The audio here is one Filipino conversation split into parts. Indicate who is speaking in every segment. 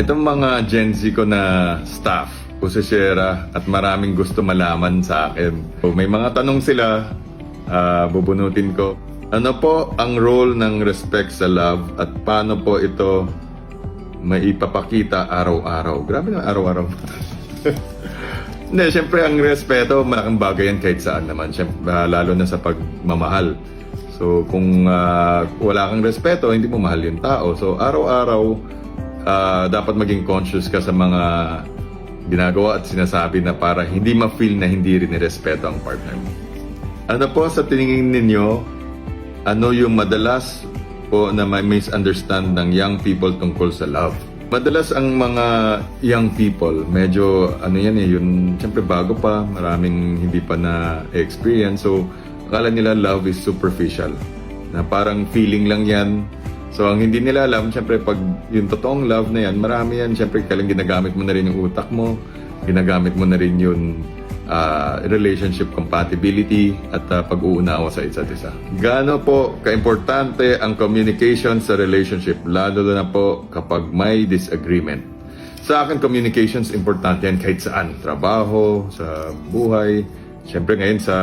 Speaker 1: Itong mga Gen Z ko na staff, kusesera at maraming gusto malaman sa akin. So, may mga tanong sila, bubunutin ko. Ano po ang role ng respect sa love at paano po ito maipapakita araw-araw? Grabe na araw-araw. Hindi, syempre ang respeto, malaking bagay yan kahit saan naman. Syempre, lalo na sa pagmamahal. So kung wala kang respeto, hindi mo mahal yung tao. So araw-araw, dapat maging conscious ka sa mga ginagawa at sinasabi na para hindi ma-feel na hindi rin nirespeto ang partner mo. Ano po sa tingin ninyo, ano yung madalas po na may misunderstand ng young people tungkol sa love? Madalas ang mga young people, medyo ano yan yun, siyempre bago pa, maraming hindi pa na-experience. So akala nila love is superficial, na parang feeling lang yan. So ang hindi nila alam, siyempre pag yung totoong love na yan, marami yan. Siyempre kalang ginagamit mo na rin yung utak mo, ginagamit mo na rin yung relationship compatibility at pag-uunawa sa isa't isa. Gaano po kaimportante ang communication sa relationship, lalo na po kapag may disagreement? Sa akin, communications importante yan kahit saan. Trabaho, sa buhay, siyempre ngayon sa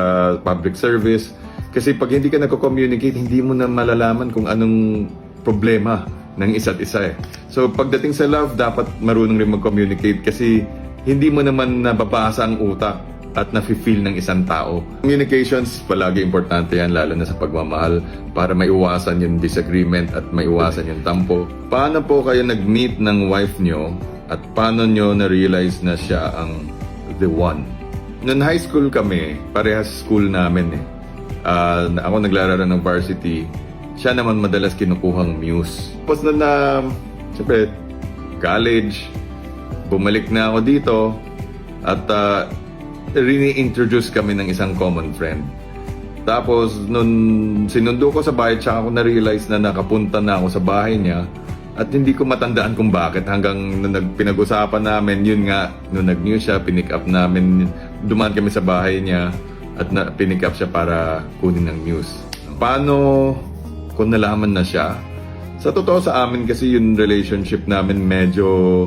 Speaker 1: public service. Kasi pag hindi ka nagko-communicate, hindi mo na malalaman kung anong problema ng isa't isa eh. So pagdating sa love, dapat marunong rin mag-communicate kasi hindi mo naman nababasa ang utak at nafe-feel ng isang tao. Communications, palagi importante yan, lalo na sa pagmamahal, para maiwasan yung disagreement at maiwasan yung tampo. Paano po kayo nag-meet ng wife nyo at paano nyo na-realize na siya ang the one? Noong high school kami, parehas school namin eh. Ako naglalaro ng varsity, siya naman madalas kinukuhang muse. Tapos na, siyempre, college, bumalik na ako dito at rini-introduce kami ng isang common friend. Tapos, nung sinundo ko sa bahay, tsaka ako na-realize na nakapunta na ako sa bahay niya at hindi ko matandaan kung bakit hanggang nung pinag-usapan namin, yun nga, nung nag-news siya, pinick up namin, dumaan kami sa bahay niya at pinick up siya para kunin ng news. Paano kung nalaman na siya? Sa totoo sa amin kasi yung relationship namin medyo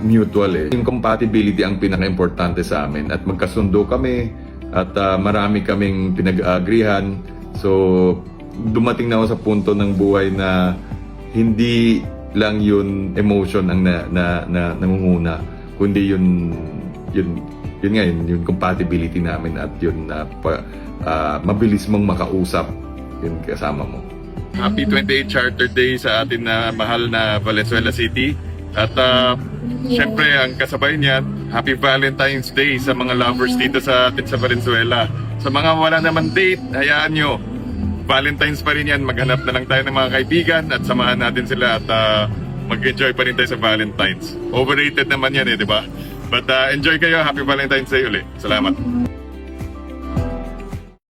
Speaker 1: mutual eh. Yung compatibility ang pinaka-importante sa amin at magkasundo kami at marami kaming pinag-agreehan. So dumating na ako sa punto ng buhay na hindi lang yun emotion ang nangunguna, kundi yun yung compatibility namin at yun na mabilis mong makausap yun kasama mo. Happy 28th Charter Day sa atin na mahal na Valenzuela City. At syempre ang kasabay niyan, Happy Valentine's Day sa mga lovers dito sa atin sa Valenzuela. Sa mga wala naman date, hayaan nyo, Valentine's pa rin yan. Maghanap na lang tayo ng mga kaibigan at samahan natin sila at mag-enjoy pa rin tayo sa Valentine's. Overrated naman yan eh, di ba? But enjoy kayo. Happy Valentine's Day ulit. Salamat.